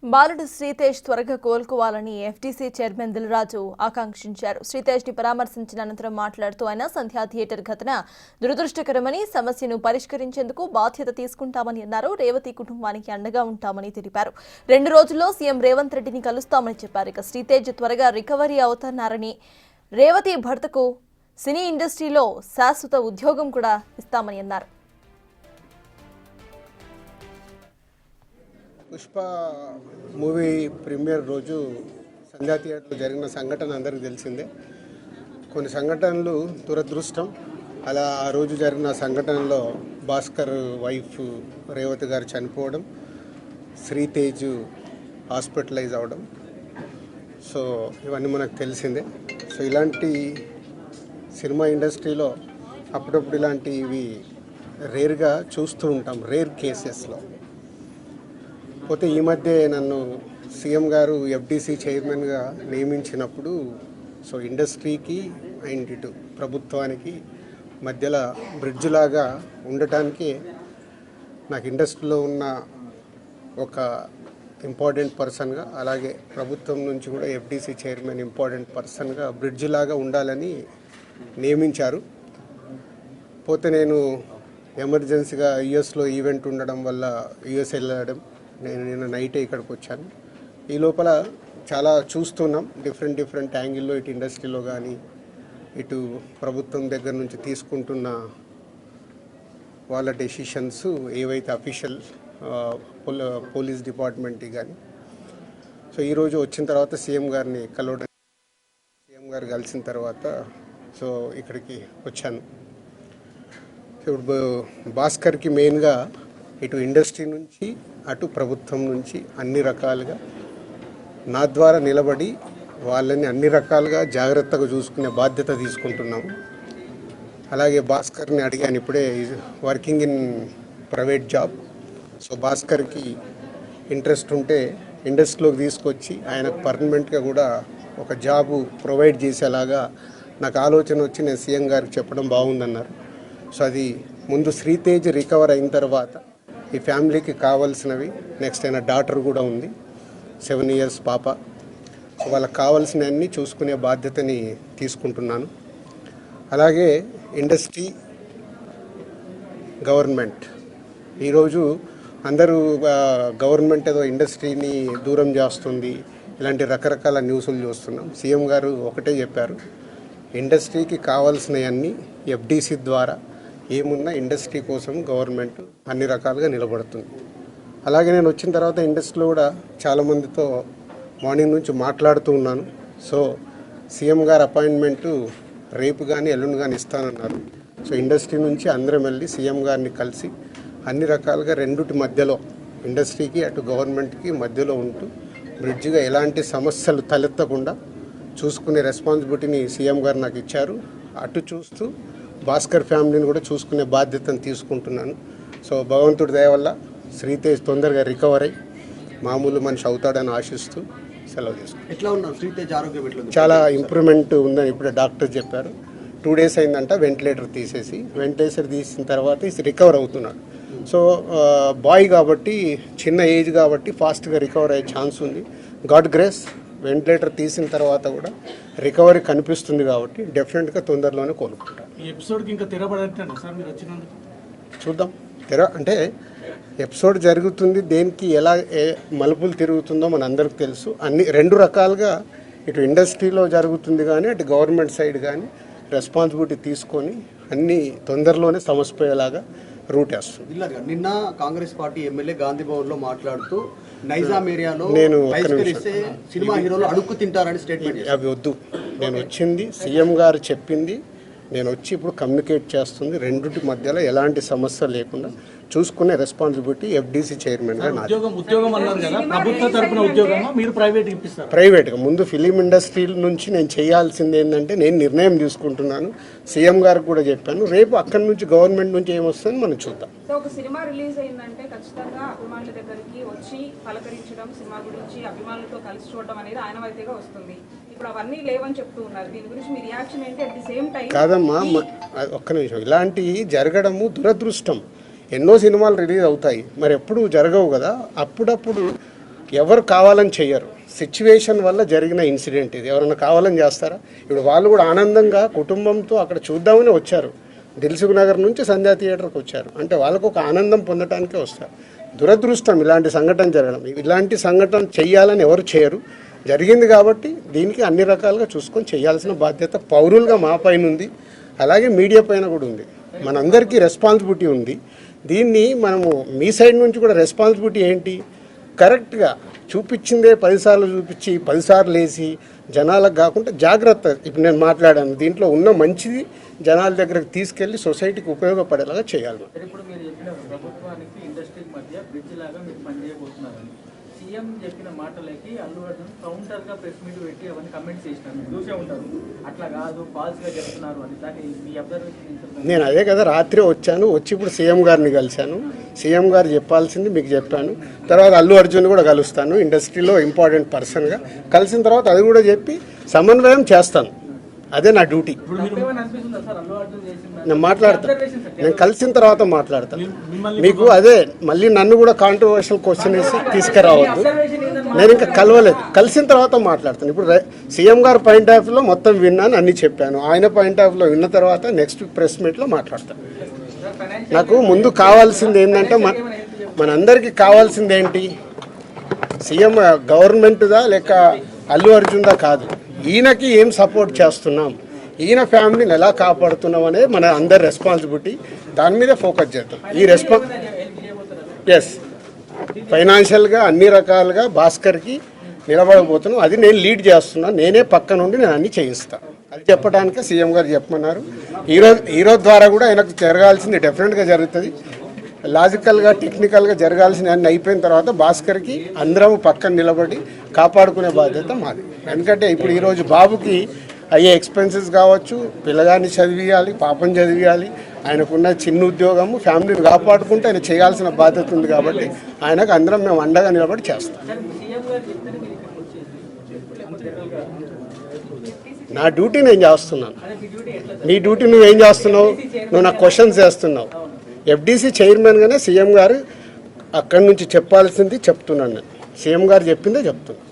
బాలుడు శ్రీతేజ్ త్వరగా కోలుకోవాలని ఎఫ్టీసీ చైర్మన్ దిల్రాజు ఆకాంక్షించారు. శ్రీతేజ్ ని పరామర్శించిన అనంతరం మాట్లాడుతూ ఆయన సంధ్యా థియేటర్ ఘటన దురదృష్టకరమని, సమస్యను పరిష్కరించేందుకు బాధ్యత తీసుకుంటామని అన్నారు. రేవతి కుటుంబానికి అండగా ఉంటామని తెలిపారు. 2 రోజుల్లో సీఎం రేవంత్ రెడ్డిని కలుస్తామని చెప్పారు. ఇక శ్రీతేజ్ త్వరగా రికవరీ అవుతున్నారని, రేవతి భర్తకు సినీ ఇండస్ట్రీలో శాశ్వత ఉద్యోగం కూడా ఇస్తామని అన్నారు. పుష్ప మూవీ ప్రీమియర్ రోజు సంధ్యా థియేటర్లో జరిగిన సంఘటన అందరికీ తెలిసిందే. కొన్ని సంఘటనలు దురదృష్టం. అలా ఆ రోజు జరిగిన సంఘటనలో భాస్కర్ వైఫ్ రేవతి గారు చనిపోవడం, శ్రీతేజ్ హాస్పిటలైజ్ అవ్వడం, సో ఇవన్నీ మనకు తెలిసిందే. సో ఇలాంటి సినిమా ఇండస్ట్రీలో అప్పుడప్పుడు ఇలాంటివి రేర్గా చూస్తూ ఉంటాం, రేర్ కేసెస్లో. పోతే ఈ మధ్య నన్ను సీఎం గారు ఎఫ్డీసీ చైర్మన్గా నియమించినప్పుడు సో ఇండస్ట్రీకి అండ్ ఇటు ప్రభుత్వానికి మధ్యలో బ్రిడ్జ్ లాగా ఉండటానికి నాకు ఇండస్ట్రీలో ఉన్న ఒక ఇంపార్టెంట్ పర్సన్గా, అలాగే ప్రభుత్వం నుంచి కూడా ఎఫ్డీసీ చైర్మన్ ఇంపార్టెంట్ పర్సన్గా బ్రిడ్జ్ లాగా ఉండాలని నియమించారు. పోతే నేను ఎమర్జెన్సీగా యుఎస్లో ఈవెంట్ ఉండడం వల్ల యుఎస్ వెళ్ళడం, నేను నిన్న నైటే ఇక్కడికి వచ్చాను. ఈ లోపల చాలా చూస్తున్నాం, డిఫరెంట్ యాంగిల్లో ఇటు ఇండస్ట్రీలో కానీ ఇటు ప్రభుత్వం దగ్గర నుంచి తీసుకుంటున్న వాళ్ళ డెసిషన్స్ ఏవైతే అఫీషియల్ పోలీస్ డిపార్ట్మెంట్కి కానీ. సో ఈరోజు వచ్చిన తర్వాత సీఎం గారిని కలవడం, సీఎం గారు కలిసిన తర్వాత సో ఇక్కడికి వచ్చాను. ఇప్పుడు భాస్కర్కి మెయిన్గా ఇటు ఇండస్ట్రీ నుంచి అటు ప్రభుత్వం నుంచి అన్ని రకాలుగా నా ద్వారా నిలబడి వాళ్ళని అన్ని రకాలుగా జాగ్రత్తగా చూసుకునే బాధ్యత తీసుకుంటున్నాము. అలాగే భాస్కర్ని అడిగాను, ఇప్పుడే working in private job. So భాస్కర్కి ఇంట్రెస్ట్ ఉంటే ఇండస్ట్రీలోకి తీసుకొచ్చి ఆయనకు పర్మనెంట్గా కూడా ఒక జాబు ప్రొవైడ్ చేసేలాగా నాకు ఆలోచన వచ్చి నేను సీఎం గారికి చెప్పడం బాగుందన్నారు. సో అది ముందు శ్రీతేజ్ రికవర్ అయిన తర్వాత ఈ ఫ్యామిలీకి కావాల్సినవి, నెక్స్ట్ అయిన డాటర్ కూడా ఉంది, 7 years పాప. సో వాళ్ళకి కావాల్సినవన్నీ చూసుకునే బాధ్యతని తీసుకుంటున్నాను. అలాగే ఇండస్ట్రీ, గవర్నమెంట్, ఈరోజు అందరూ గవర్నమెంట్ ఏదో ఇండస్ట్రీని దూరం చేస్తుంది, ఇలాంటి రకరకాల న్యూస్లు చూస్తున్నాం. సీఎం గారు ఒకటే చెప్పారు, ఇండస్ట్రీకి కావాల్సినవన్నీ ఎఫ్డీసీ ద్వారా ఏమున్నా ఇండస్ట్రీ కోసం గవర్నమెంట్ అన్ని రకాలుగా నిలబడుతుంది. అలాగే నేను వచ్చిన తర్వాత ఇండస్ట్రీలో కూడా చాలామందితో మార్నింగ్ నుంచి మాట్లాడుతూ ఉన్నాను. సో సీఎం గారు అపాయింట్మెంటు రేపు కానీ ఎల్లుండి కానీ ఇస్తానన్నారు. సో ఇండస్ట్రీ నుంచి అందరం వెళ్ళి సీఎం గారిని కలిసి అన్ని రకాలుగా రెండుటి మధ్యలో, ఇండస్ట్రీకి అటు గవర్నమెంట్కి మధ్యలో ఉంటూ బ్రిడ్జిగా ఎలాంటి సమస్యలు తలెత్తకుండా చూసుకునే రెస్పాన్సిబిలిటీని సీఎం గారు నాకు ఇచ్చారు. అటు చూస్తూ భాస్కర్ ఫ్యామిలీని కూడా చూసుకునే బాధ్యతను తీసుకుంటున్నాను. సో భగవంతుడి దయ వల్ల శ్రీతేజ్ తొందరగా రికవర్ అయ్యి మామూలు మనిషి అవుతాడని ఆశిస్తూ సెలవు తీసుకుంటాను. ఎట్లా ఉన్నారు శ్రీతేజ్ ఆరోగ్యం? ఎట్లా ఉంది? చాలా ఇంప్రూవ్మెంట్ ఉందని ఇప్పుడే డాక్టర్ చెప్పారు. 2 days అయిందంట వెంటిలేటర్ తీసిన తర్వాత రికవర్ అవుతున్నాడు. సో బాయ్ కాబట్టి, చిన్న ఏజ్ కాబట్టి ఫాస్ట్గా రికవర్ అయ్యే ఛాన్స్ ఉంది. గాడ్ గ్రేస్, వెంటిలేటర్ తీసిన తర్వాత కూడా రికవరీ కనిపిస్తుంది కాబట్టి డెఫినెట్గా తొందరలోనే కోలుకుంటారు. ఈ ఎపిసోడ్కి ఇంకా తెరపడట్లేదు సార్ మీరు వచ్చినందుకు? చూద్దాం, అంటే ఎపిసోడ్ జరుగుతుంది, దేనికి ఎలా మలుపులు తిరుగుతుందో మన అందరికి తెలుసు. అన్ని 2 రకాలుగా ఇటు ఇండస్ట్రీలో జరుగుతుంది కానీ అటు గవర్నమెంట్ సైడ్ కానీ రెస్పాన్సిబిలిటీ తీసుకొని అన్ని తొందరలోనే సమసిపోయేలాగా రూట్ వేస్తుంది. నిన్న కాంగ్రెస్ పార్టీ ఎమ్మెల్యే గాంధీ భవన్లో మాట్లాడుతూ నైజాం ఏరియాలో నేను సినిమా హీరోలు అడుక్కు తింటారని స్టేట్మెంట్. అవి వద్దు, నేను వచ్చింది సీఎం గారు చెప్పింది, నేను వచ్చి ఇప్పుడు కమ్యూనికేట్ చేస్తుంది. రెండింటి మధ్యలో ఎలాంటి సమస్య లేకుండా చూసుకునే రెస్పాన్సిబిలిటీ ఎఫ్డీసీ చైర్మన్గా నాది. ప్రైవేట్గా ముందు ఫిలిం ఇండస్ట్రీ నుంచి నేను చేయాల్సింది ఏంటంటే, నేను నిర్ణయం తీసుకుంటున్నాను, సీఎం గారికి కూడా చెప్పాను. రేపు అక్కడి నుంచి గవర్నమెంట్ నుంచి ఏమొస్తుందని మనం చూద్దాం. ఒక సినిమా రిలీజ్ అయిందంటే ఖచ్చితంగా అభిమానుల దగ్గరికి వచ్చి పలకరించడం, సినిమా గురించి అభిమానులతో కలిసి చూడడం అనేది ఆనవాయితీగా వస్తుంది. ఇప్పుడు అవన్నీ లేవని చెప్తూ ఉన్నారు. దీని గురించి మీ రియాక్షన్ ఏంటి? అట్ ది సేమ్ టైం కాదమ్మా, ఒక్క నిమిషం, ఇలాంటివి జరగడము దురదృష్టం. ఎన్నో సినిమాలు రిలీజ్ అవుతాయి, మరి ఎప్పుడు జరగవు కదా. అప్పుడప్పుడు ఎవరు కావాలని చెయ్యరు, సిచ్యువేషన్ వల్ల జరిగిన ఇన్సిడెంట్ ఇది. ఎవరైనా కావాలని చేస్తారా? ఇప్పుడు వాళ్ళు కూడా ఆనందంగా కుటుంబంతో అక్కడ చూద్దామని వచ్చారు, దిల్సుఖ్ నగర్ నుంచి సంధ్యా థియేటర్కి వచ్చారు అంటే వాళ్ళకు ఒక ఆనందం పొందటానికే వస్తారు. దురదృష్టం ఇలాంటి సంఘటన జరగడం. ఇలాంటి సంఘటన చెయ్యాలని ఎవరు చేయరు, జరిగింది కాబట్టి దీనికి అన్ని రకాలుగా చూసుకొని చేయాల్సిన బాధ్యత పౌరులుగా మా పైన ఉంది, అలాగే మీడియా పైన కూడా ఉంది. మనందరికీ రెస్పాన్సిబిలిటీ ఉంది. దీన్ని మనము మీ సైడ్ నుంచి కూడా రెస్పాన్సిబిలిటీ ఏంటి, కరెక్ట్గా చూపించిందే 10 సార్లు చూపించి 10 సార్లు వేసి జనాలకు కాకుండా జాగ్రత్త. ఇప్పుడు నేను మాట్లాడాను, దీంట్లో ఉన్న మంచిది జనాల దగ్గరకు తీసుకెళ్లి సొసైటీకి ఉపయోగపడేలాగా చేయాలి. ఇప్పుడు మీరు చెప్పిన ప్రభుత్వానికి ఇండస్ట్రీకి మధ్య బ్రిడ్జ్ లాగా మీరు పనిచేయబోతున్నారని సీఎం చెప్పిన మాటలకి అల్లు అర్జున్ కౌంటర్గా ప్రెస్ మీట్ పెట్టి అవన్నీ కమెంట్స్ చేసినారు, మీరు చూసే ఉంటారు. అట్లా కాదు, ఫాల్స్గా చెప్తున్నారు అని దాన్ని మీ అబ్జర్వేషన్. నేను అదే కదా రాత్రి వచ్చాను, వచ్చి ఇప్పుడు సీఎం గారిని కలిశాను. సీఎం గారు చెప్పాల్సింది మీకు చెప్పాను. తర్వాత అల్లు అర్జున్ కూడా కలుస్తాను, ఇండస్ట్రీలో ఇంపార్టెంట్ పర్సన్గా. కలిసిన తర్వాత అది కూడా చెప్పి సమన్వయం చేస్తాను. అదే నా డ్యూటీ. నేను మాట్లాడతాను, నేను కలిసిన తర్వాత మాట్లాడతాను. మీకు అదే మళ్ళీ నన్ను కూడా కాంట్రవర్షియల్ క్వశ్చన్ వేసి తీసుకురావద్దు. నేను ఇంకా కలవలేదు, కలిసిన తర్వాత మాట్లాడతాను. ఇప్పుడు సీఎం గారు పాయింట్ ఆఫ్ వ్యూలో మొత్తం విన్నాను, అన్ని చెప్పాను. ఆయన పాయింట్ ఆఫ్ వ్యూలో విన్న తర్వాత నెక్స్ట్ ప్రెస్ మీట్లో మాట్లాడతాను. నాకు ముందు కావాల్సింది ఏంటంటే మనందరికీ కావాల్సింది ఏంటి, సీఎం గవర్నమెంట్దా లేక అల్లు అర్జున్దా కాదు, ఈయనకి ఏం సపోర్ట్ చేస్తున్నాం, ఈయన ఫ్యామిలీని ఎలా కాపాడుతున్నాం అనేది మన అందరి రెస్పాన్సిబిలిటీ. దాని మీద ఫోకస్ చేద్దాం. ఈ ఎస్ ఫైనాన్షియల్గా అన్ని రకాలుగా భాస్కర్కి నిలబడబోతున్నాం. అది నేను లీడ్ చేస్తున్నాను, నేనే పక్క నుండి నేను అన్ని చేయిస్తాను. అది చెప్పడానికే సీఎం గారు చెప్పమన్నారు. ఈరోజు ద్వారా కూడా ఆయనకు జరగాల్సింది డెఫినెట్గా జరుగుతుంది. లాజికల్గా టెక్నికల్గా జరగాల్సిన అన్ని అయిపోయిన తర్వాత భాస్కర్కి అందరం పక్కన నిలబడి కాపాడుకునే బాధ్యత మాది. ఎందుకంటే ఇప్పుడు ఈరోజు బాబుకి అయ్యే ఎక్స్పెన్సెస్ కావచ్చు, పిల్లగాన్ని చదివియాలి, పాపం చదివియాలి, ఆయనకున్న చిన్న ఉద్యోగము, ఫ్యామిలీని కాపాడుకుంటే ఆయన చేయాల్సిన బాధ్యత ఉంది. కాబట్టి ఆయనకు అందరం మేము అండగా నిలబడి చేస్తాం. నా డ్యూటీ నేను చేస్తున్నాను, నీ డ్యూటీ నువ్వేం చేస్తున్నావు? నువ్వు నాకు క్వశ్చన్స్ చేస్తున్నావు. ఎఫ్డీసీ చైర్మన్గానే సీఎం గారు అక్కడి నుంచి చెప్పాల్సింది చెప్తున్నాను. నేను సీఎం గారు చెప్పిందే చెప్తున్నాను.